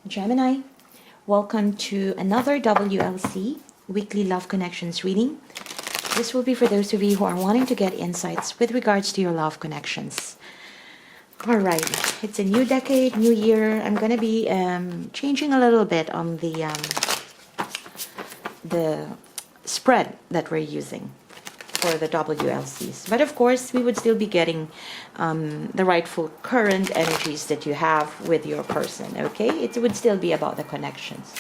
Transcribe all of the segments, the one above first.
Gemini, welcome to another WLC, Weekly Love Connections reading. This will be for those of you who are wanting to get insights with regards to your love connections. All right, it's a new decade, new year. I'm going to be changing a little bit on the spread that we're using for the WLCs. But of course, we would still be getting the rightful current energies that you have with your person, okay? It would still be about the connections.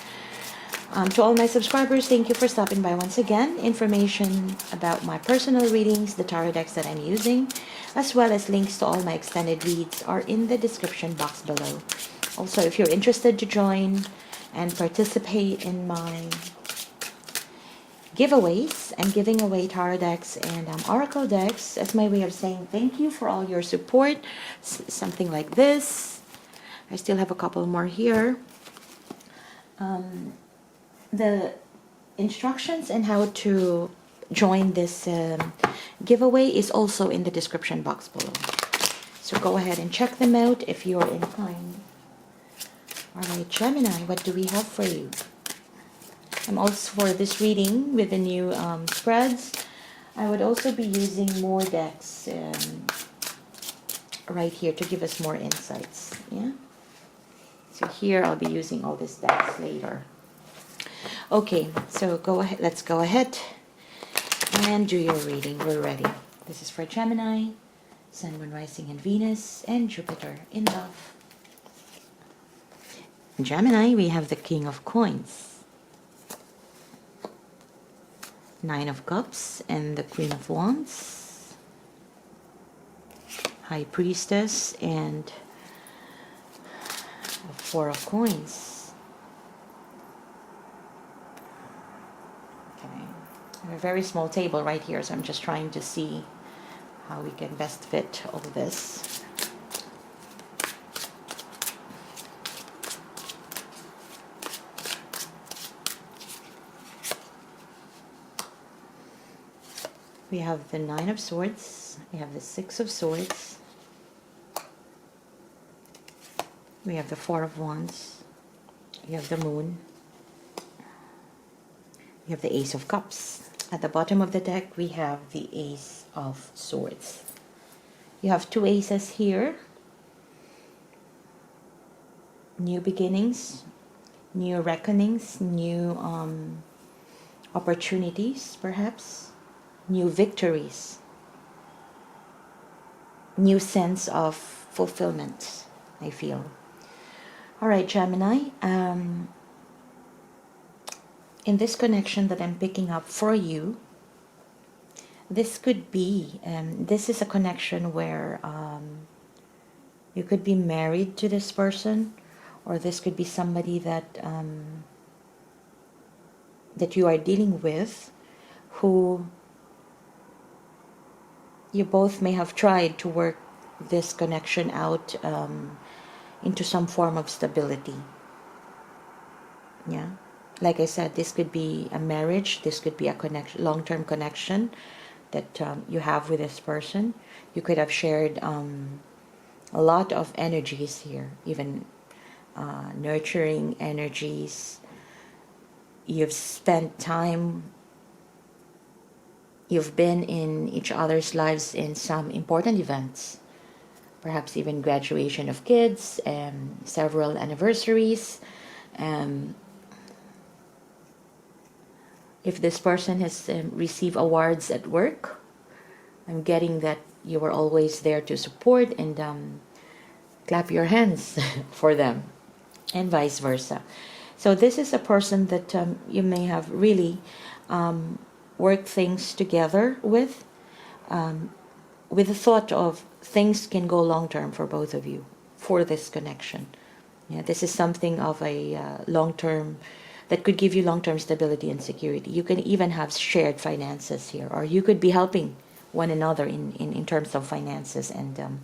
To all my subscribers, thank you for stopping by once again. Information about my personal readings, the tarot decks that I'm using, as well as links to all my extended reads are in the description box below. Also, if you're interested to join and participate in my giveaways, I'm giving away tarot decks and oracle decks as my way of saying thank you for all your support. Something like this. I still have a couple more here. The instructions and how to join this giveaway is also in the description box below. So go ahead and check them out if you're inclined. Alright, Gemini, what do we have for you? I'm also for this reading with the new spreads. I would also be using more decks right here to give us more insights. Yeah. So here I'll be using all these decks later. Okay, so go ahead. Let's go ahead and do your reading. We're ready. This is for Gemini, Sun, Moon, Rising, and Venus, and Jupiter in love. In Gemini, we have the King of Coins, Nine of Cups, and the Queen of Wands, High Priestess, and Four of Coins. Okay, I have a very small table right here, so I'm just trying to see how we can best fit all this. We have the Nine of Swords, we have the Six of Swords, we have the Four of Wands, we have the Moon, we have the Ace of Cups. At the bottom of the deck, we have the Ace of Swords. You have two aces here. New beginnings, new reckonings, new opportunities, perhaps. New victories, new sense of fulfillment, I feel. All right, Gemini, in this connection that I'm picking up for you, this could be, this is a connection where you could be married to this person, or this could be somebody that that you are dealing with, who you both may have tried to work this connection out into some form of stability. Yeah, like I said, this could be a marriage, this could be a connection, long-term connection that you have with this person. You could have shared a lot of energies here, even nurturing energies. You've spent time, you've been in each other's lives in some important events, perhaps even graduation of kids, several anniversaries. If this person has received awards at work, I'm getting that you were always there to support and clap your hands for them, and vice versa. So this is a person that you may have really work things together with the thought of things can go long term for both of you for this connection. Yeah, this is something of a long term that could give you long term stability and security. You can even have shared finances here, or you could be helping one another in terms of finances and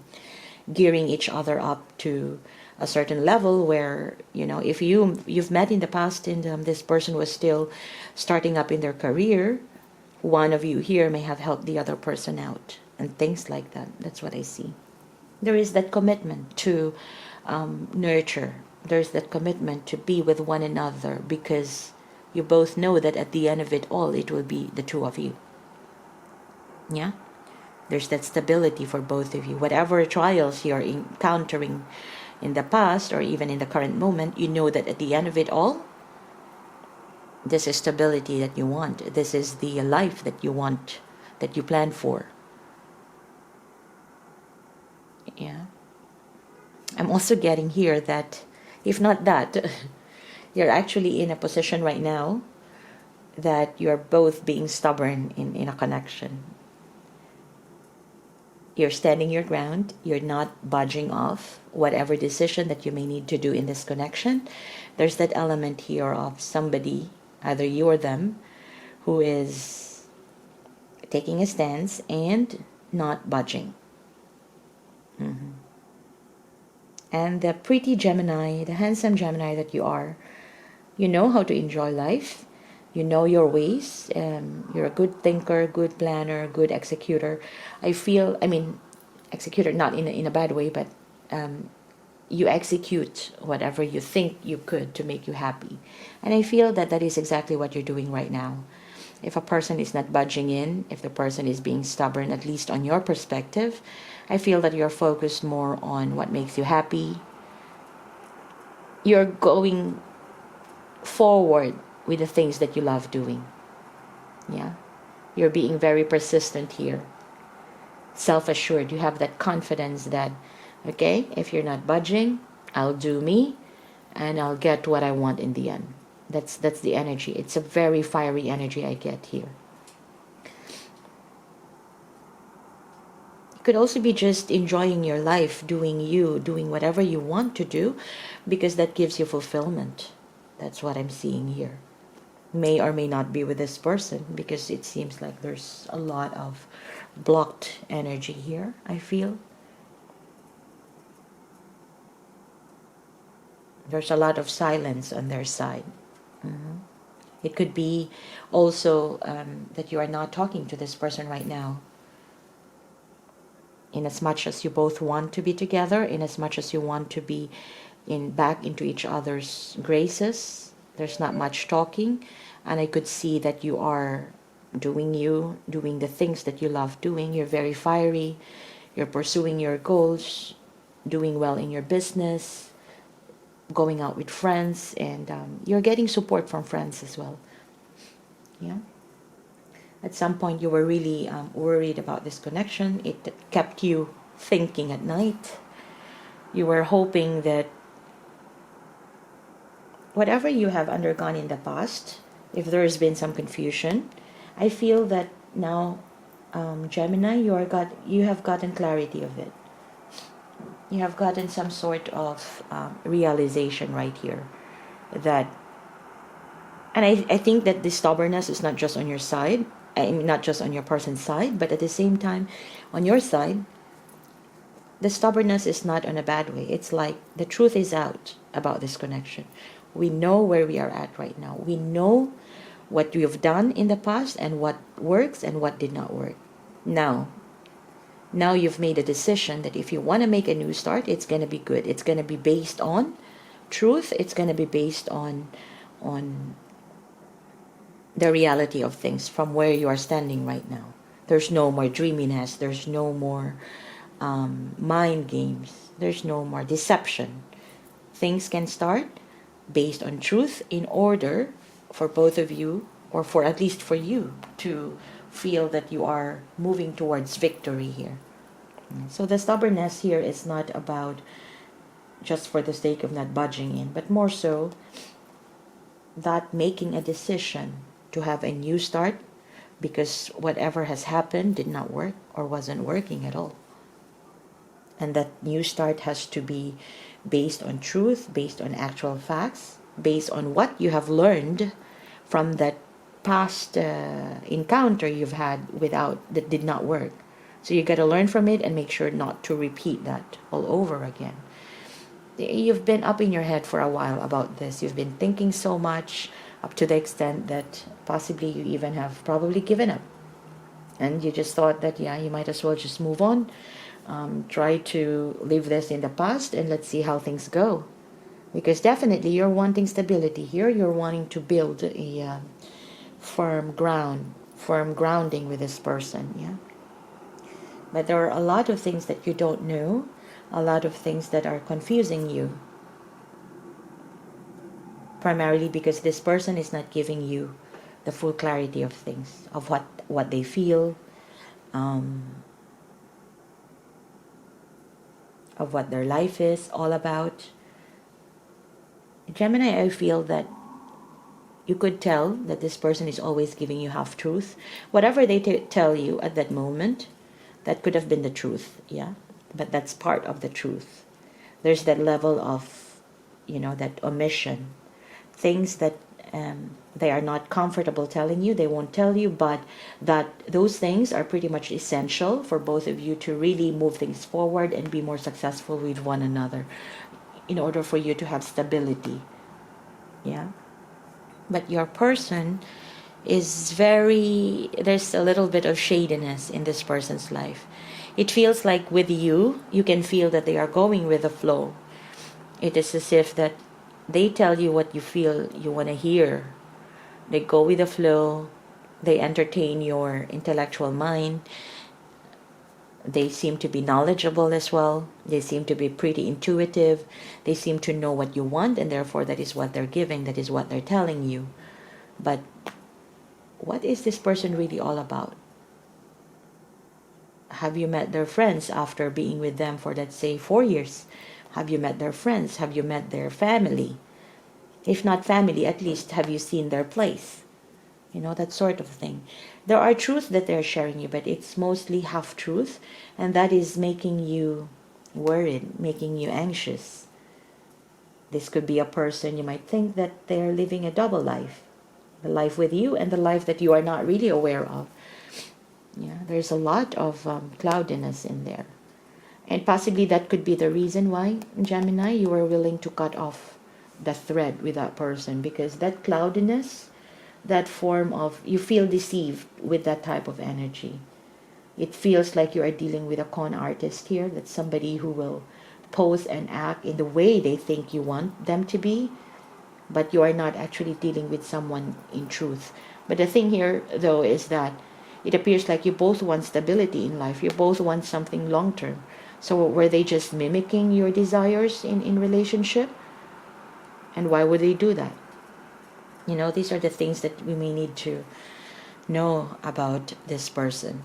gearing each other up to a certain level where, you know, if you've met in the past and this person was still starting up in their career, one of you here may have helped the other person out and things like that. That's what I see. There is that commitment to nurture there's that commitment to be with one another, because you both know that at the end of it all, it will be the two of you. Yeah, there's that stability for both of you. Whatever trials you're encountering in the past or even in the current moment, you know that at the end of it all, this is stability that you want. This is the life that you want, that you plan for. Yeah. I'm also getting here that, if not that, you're actually in a position right now that you're both being stubborn in a connection. You're standing your ground. You're not budging off whatever decision that you may need to do in this connection. There's that element here of somebody, either you or them, who is taking a stance and not budging. And the pretty Gemini, the handsome Gemini that you are, you know how to enjoy life. You know your ways. You're a good thinker, good planner, good executor. Executor not in a bad way, but you execute whatever you think you could to make you happy. And I feel that that is exactly what you're doing right now. If a person is not budging in, if the person is being stubborn, at least on your perspective, I feel that you're focused more on what makes you happy. You're going forward with the things that you love doing. Yeah. You're being very persistent here. Self-assured. You have that confidence that, okay, if you're not budging, I'll do me and I'll get what I want in the end. That's the energy. It's a very fiery energy I get here. You could also be just enjoying your life, doing you, doing whatever you want to do, because that gives you fulfillment. That's what I'm seeing here. May or may not be with this person, because it seems like there's a lot of blocked energy here, I feel. There's a lot of silence on their side. It could be also that you are not talking to this person right now. In as much as you both want to be together, in as much as you want to be back into each other's graces, there's not much talking. And I could see that you are doing you, doing the things that you love doing. You're very fiery. You're pursuing your goals, doing well in your business, going out with friends, and you're getting support from friends as well. Yeah. At some point you were really worried about this connection. It kept you thinking at night. You were hoping that whatever you have undergone in the past, if there has been some confusion, I feel that now, Gemini, you have gotten clarity of it. You have gotten some sort of realization right here that, and I think that this stubbornness is not just on your side, not just on your person's side, but at the same time, on your side, the stubbornness is not in a bad way. It's like the truth is out about this connection. We know where we are at right now. We know what we have done in the past and what works and what did not work. Now you've made a decision that if you want to make a new start, it's going to be good. It's going to be based on truth. It's going to be based on the reality of things from where you are standing right now. There's no more dreaminess. There's no more mind games. There's no more deception. Things can start based on truth in order for both of you, or for at least for you, to feel that you are moving towards victory here. So the stubbornness here is not about just for the sake of not budging in, but more so that making a decision to have a new start because whatever has happened did not work or wasn't working at all. And that new start has to be based on truth, based on actual facts, based on what you have learned from that past encounter you've had that did not work. So you got to learn from it and make sure not to repeat that all over again. You've been up in your head for a while about this. You've been thinking so much, up to the extent that possibly you even have probably given up. And you just thought that, yeah, you might as well just move on. Try to leave this in the past and let's see how things go. Because definitely you're wanting stability here. You're wanting to build a firm grounding with this person, yeah. But there are a lot of things that you don't know, a lot of things that are confusing you, primarily because this person is not giving you the full clarity of things, of what they feel, of what their life is all about. Gemini, I feel that you could tell that this person is always giving you half truth. Whatever they tell you at that moment, that could have been the truth, yeah? But that's part of the truth. There's that level of, that omission. Things that they are not comfortable telling you, they won't tell you, but that those things are pretty much essential for both of you to really move things forward and be more successful with one another in order for you to have stability, yeah? But your person is there's a little bit of shadiness in this person's life. It feels like with you can feel that they are going with the flow. It is as if that they tell you what you feel you want to hear. They go with the flow. They entertain your intellectual mind. They seem to be knowledgeable as well. They seem to be pretty intuitive. They seem to know what you want, and therefore that is what they're giving, that is what they're telling you. But what is this person really all about? Have you met their friends after being with them for, let's say, 4 years? Have you met their friends? Have you met their family? If not family, at least have you seen their place? That sort of thing. There are truths that they're sharing you, but it's mostly half-truth, and that is making you worried, making you anxious. This could be a person you might think that they're living a double life. The life with you and the life that you are not really aware of. Yeah, there's a lot of cloudiness in there. And possibly that could be the reason why, Gemini, you are willing to cut off the thread with that person, because that cloudiness, that form of, you feel deceived with that type of energy. It feels like you are dealing with a con artist here. That's somebody who will pose and act in the way they think you want them to be, but you are not actually dealing with someone in truth. But the thing here, though, is that it appears like you both want stability in life. You both want something long-term. So were they just mimicking your desires in relationship? And why would they do that? These are the things that we may need to know about this person.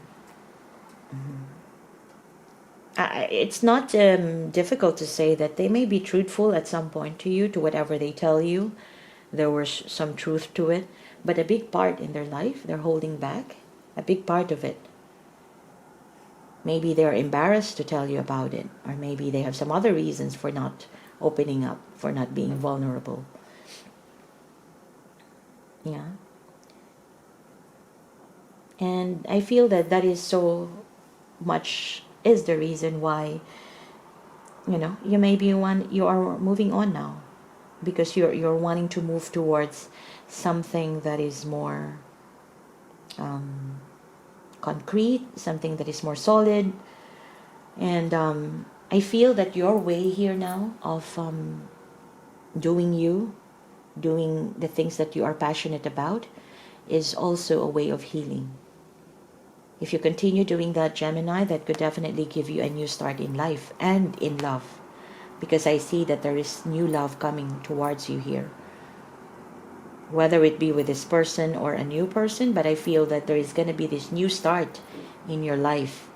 It's not difficult to say that they may be truthful at some point to you, to whatever they tell you. There was some truth to it. But a big part in their life, they're holding back. A big part of it. Maybe they're embarrassed to tell you about it. Or maybe they have some other reasons for not opening up, for not being vulnerable. Yeah. And I feel that is so much is the reason why, you may be you are moving on now, because you're wanting to move towards something that is more concrete, something that is more solid. And I feel that your way here now of doing the things that you are passionate about is also a way of healing. If you continue doing that, Gemini, that could definitely give you a new start in life and in love, because I see that there is new love coming towards you here, whether it be with this person or a new person. But I feel that there is going to be this new start in your life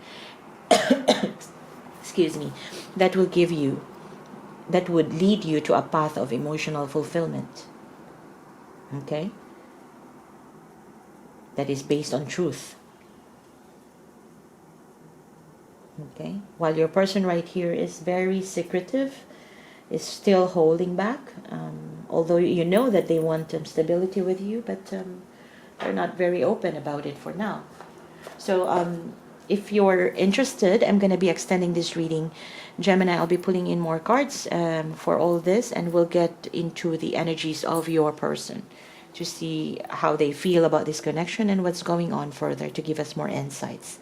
excuse me, that would lead you to a path of emotional fulfillment. Okay? That is based on truth. Okay? While your person right here is very secretive, is still holding back, although you know that they want stability with you, but they're not very open about it for now. So if you're interested, I'm going to be extending this reading. Gemini, I'll be pulling in more cards for all this, and we'll get into the energies of your person to see how they feel about this connection and what's going on further, to give us more insights.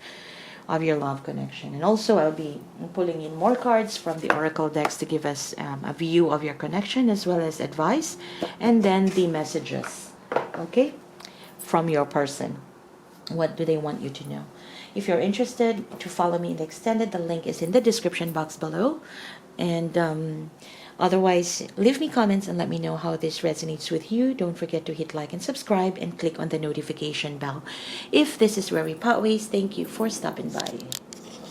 of your love connection. And also, I'll be pulling in more cards from the oracle decks to give us a view of your connection as well as advice, and then the messages, okay, from your person. What do they want you to know? If you're interested to follow me in the extended, the link is in the description box below. And otherwise, leave me comments and let me know how this resonates with you. Don't forget to hit like and subscribe and click on the notification bell. If this is where we part ways, thank you for stopping by.